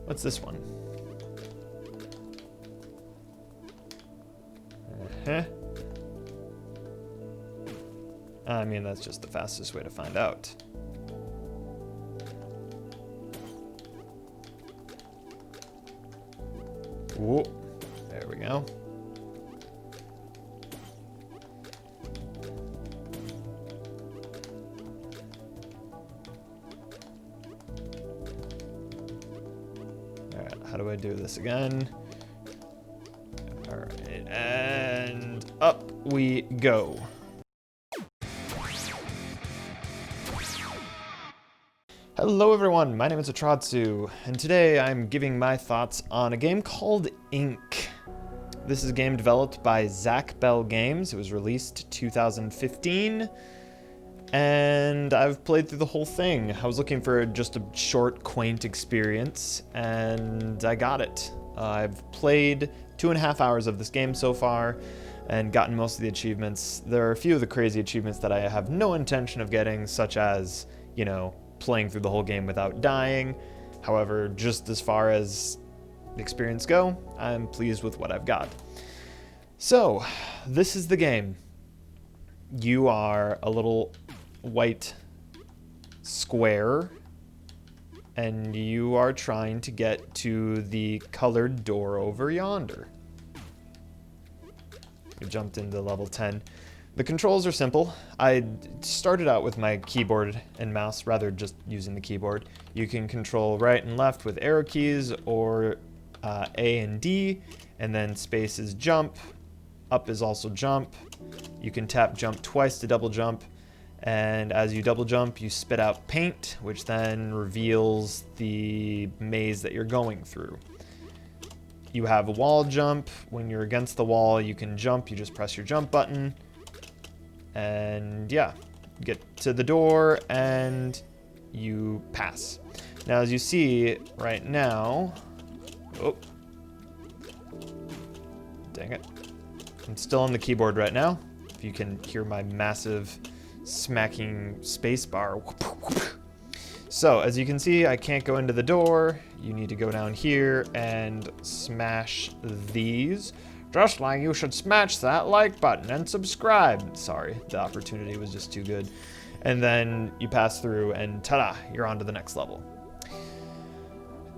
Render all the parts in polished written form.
What's this one? I mean, that's just the fastest way to find out. Whoa. There we go. Alright, how do I do this again? Alright, and up we go. Hello everyone, my name is Atratzu, and today I'm giving my thoughts on a game called Ink. This is a game developed by ZackBellGames. It was released 2015, and I've played through the whole thing. I was looking for just a short, quaint experience, and I got it. I've played 2.5 hours of this game so far, and gotten most of the achievements. There are a few of the crazy achievements that I have no intention of getting, such as, you know, playing through the whole game without dying. However, just as far as the experience go, I'm pleased with what I've got. So, this is the game. You are a little white square, and you are trying to get to the colored door over yonder. We jumped into level 10. The controls are simple. I started out with my keyboard and mouse, rather just using the keyboard. You can control right and left with arrow keys, or A and D, and then space is jump, up is also jump. You can tap jump twice to double jump, and as you double jump, you spit out paint, which then reveals the maze that you're going through. You have a wall jump. When you're against the wall, you can jump. You just press your jump button. And yeah, get to the door and you pass. Now, as you see right now, oh, dang it. I'm still on the keyboard right now. If you can hear my massive smacking space bar. So, as you can see, I can't go into the door. You need to go down here and smash these. Just like you should smash that like button and subscribe. Sorry, the opportunity was just too good. And then you pass through and ta-da, you're on to the next level.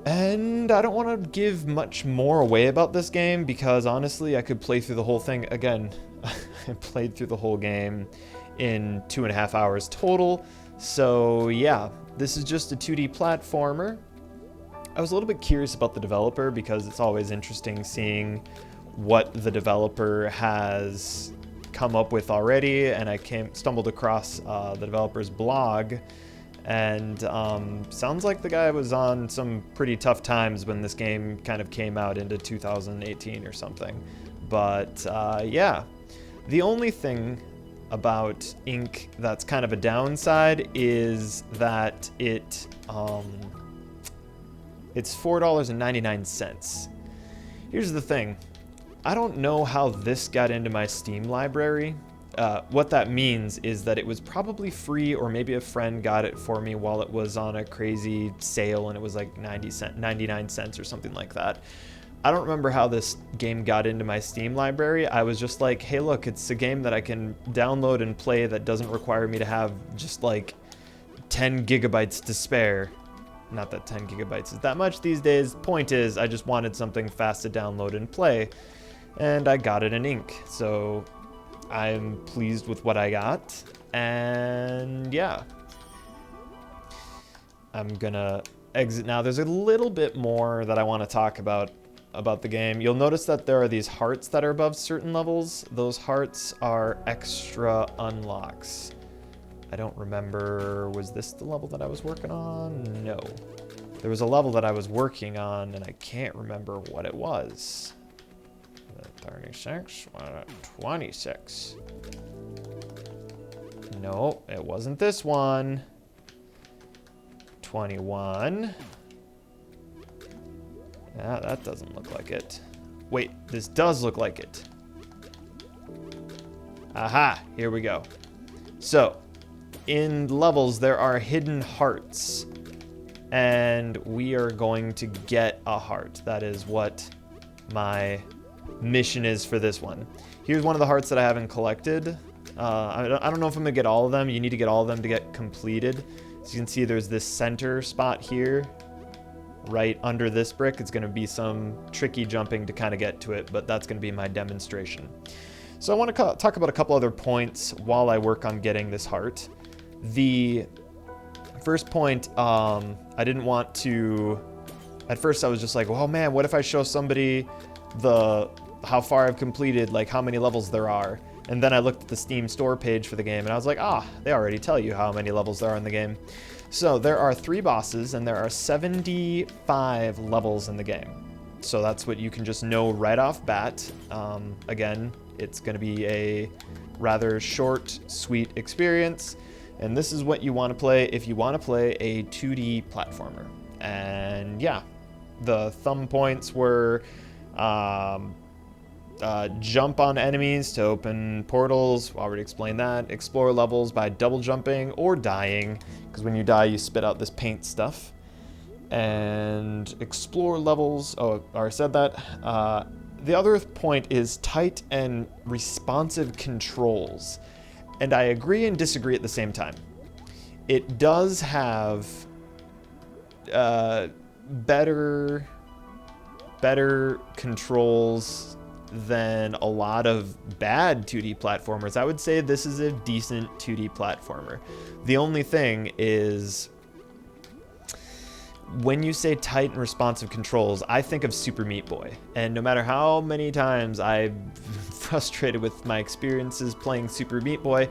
And I don't want to give much more away about this game because honestly, I could play through the whole thing. Again, I played through the whole game in 2.5 hours total. So yeah, this is just a 2D platformer. I was a little bit curious about the developer because it's always interesting seeing what the developer has come up with already, and I stumbled across the developer's blog, and sounds like the guy was on some pretty tough times when this game kind of came out into 2018 or something. But yeah, the only thing about Ink that's kind of a downside is that it's $4.99. Here's the thing. I don't know how this got into my Steam library. What that means is that it was probably free, or maybe a friend got it for me while it was on a crazy sale and it was like 99 cents or something like that. I don't remember how this game got into my Steam library. I was just like, hey look, it's a game that I can download and play that doesn't require me to have just like 10 gigabytes to spare. Not that 10 gigabytes is that much these days. Point is, I just wanted something fast to download and play. And I got it in Ink, so I'm pleased with what I got, and yeah. I'm gonna exit now. There's a little bit more that I want to talk about the game. You'll notice that there are these hearts that are above certain levels. Those hearts are extra unlocks. I don't remember, was this the level that I was working on? No. There was a level that I was working on, and I can't remember what it was. 36, 26. No, it wasn't this one. 21. Yeah, that doesn't look like it. Wait, this does look like it. Aha, here we go. So, in levels, there are hidden hearts. and we are going to get a heart. That is what my mission is for this one. Here's one of the hearts that I haven't collected. I don't know if I'm gonna get all of them. You need to get all of them to get completed. As you can see, there's this center spot here, right under this brick. It's gonna be some tricky jumping to kind of get to it, but that's gonna be my demonstration. So I want to talk about a couple other points while I work on getting this heart. The first point, I didn't want to, at first I was just like, well, man, what if I show somebody how far I've completed, like how many levels there are. And then I looked at the Steam store page for the game and I was like, they already tell you how many levels there are in the game. So there are 3 bosses and there are 75 levels in the game. So that's what you can just know right off bat. Again, it's going to be a rather short, sweet experience. And this is what you want to play if you want to play a 2D platformer. And yeah, the thumb points were jump on enemies to open portals. Already explained that. Explore levels by double jumping or dying, because when you die you spit out this paint stuff. And explore levels. Oh, I already said that. The other point is tight and responsive controls. And I agree and disagree at the same time. It does have better controls than a lot of bad 2D platformers. I would say this is a decent 2D platformer. The only thing is, when you say tight and responsive controls, I think of Super Meat Boy. And no matter how many times I've frustrated with my experiences playing Super Meat Boy,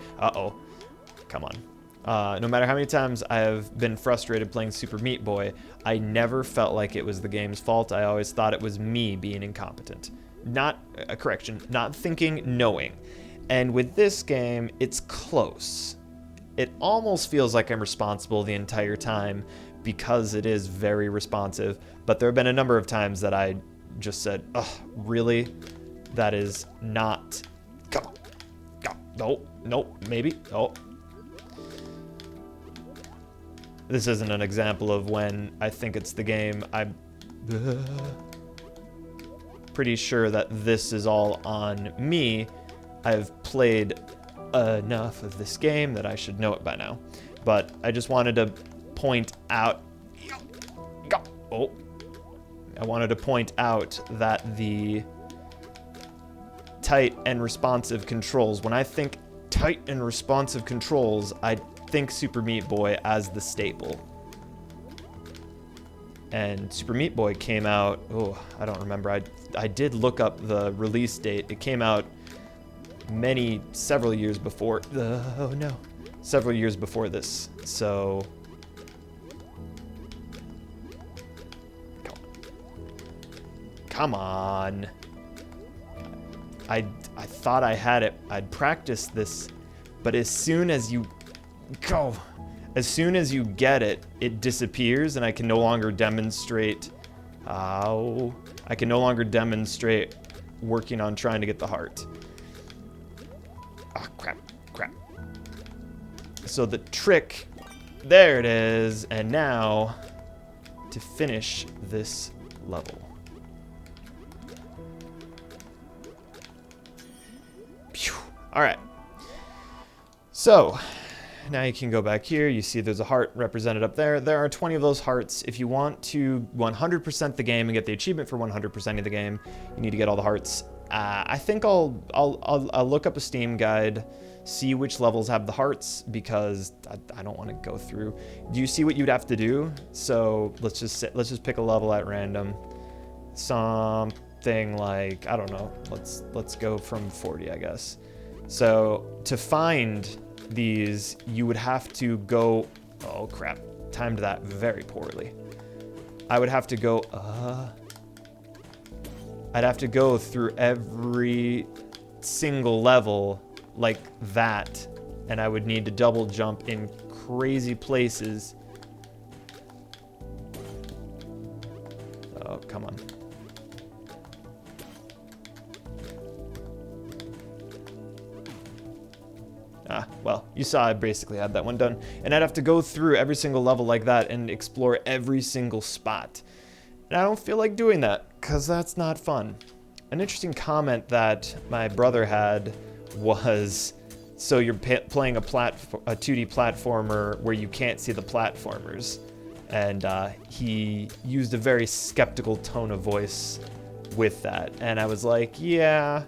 come on. No matter how many times I have been frustrated playing Super Meat Boy, I never felt like it was the game's fault. I always thought it was me being incompetent. Not thinking, knowing. And with this game, it's close. It almost feels like I'm responsible the entire time because it is very responsive. But there have been a number of times that I just said, really? That is not... Come on. No, maybe. Oh. This isn't an example of when I think it's the game. I'm pretty sure that this is all on me. I've played enough of this game that I should know it by now. But I just wanted to point out... I wanted to point out that the tight and responsive controls, when I think tight and responsive controls, I think Super Meat Boy as the staple. And Super Meat Boy came out, I don't remember. I did look up the release date. It came out several years before. Several years before this. So come on. I thought I had it. I'd practiced this, but as soon as you get it, it disappears, and I can no longer demonstrate working on trying to get the heart. Crap. So the trick, there it is, and now to finish this level. All right. So now you can go back here. You see there's a heart represented up there. There are 20 of those hearts. If you want to 100% the game and get the achievement for 100% of the game, you need to get all the hearts. I think I'll look up a Steam guide, see which levels have the hearts, because I don't want to go through. Do you see what you'd have to do? So let's just pick a level at random. Something like, I don't know. Let's go from 40, I guess. So to find these, you would have to go... Oh, crap. Timed that very poorly. I would have to go... I'd have to go through every single level like that, and I would need to double jump in crazy places. Oh, come on. Well, you saw I basically had that one done. And I'd have to go through every single level like that and explore every single spot. And I don't feel like doing that, because that's not fun. An interesting comment that my brother had was, so you're playing a 2D platformer where you can't see the platformers. And he used a very skeptical tone of voice with that. And I was like, yeah,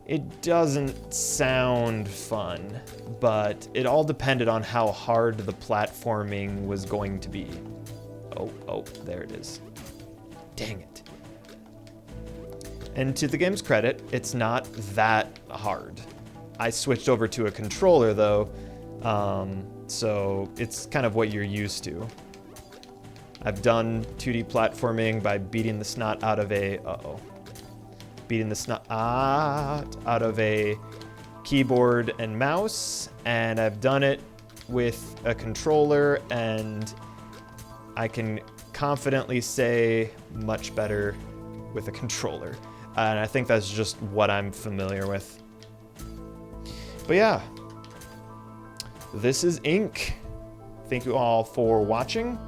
it doesn't sound fun, but it all depended on how hard the platforming was going to be. Oh, there it is. Dang it. And to the game's credit, it's not that hard. I switched over to a controller though, so it's kind of what you're used to. I've done 2D platforming by beating the snot out of a, beating the snot out of a keyboard and mouse, and I've done it with a controller, and I can confidently say much better with a controller. And I think that's just what I'm familiar with. But yeah, this is Ink. Thank you all for watching.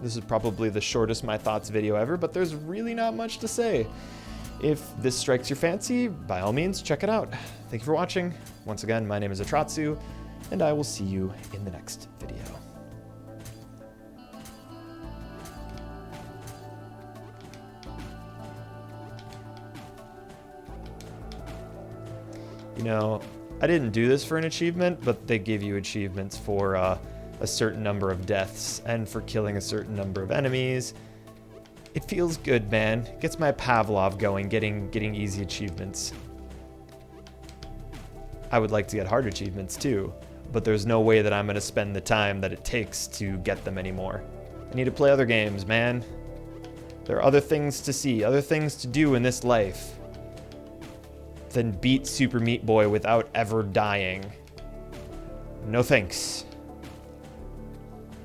This is probably the shortest My Thoughts video ever, but there's really not much to say. If this strikes your fancy, by all means, check it out. Thank you for watching. Once again, my name is Atratzu, and I will see you in the next video. You know, I didn't do this for an achievement, but they give you achievements for a certain number of deaths and for killing a certain number of enemies. It feels good, man. Gets my Pavlov going, getting easy achievements. I would like to get hard achievements too, but there's no way that I'm going to spend the time that it takes to get them anymore. I need to play other games, man. There are other things to see, other things to do in this life than beat Super Meat Boy without ever dying. No thanks.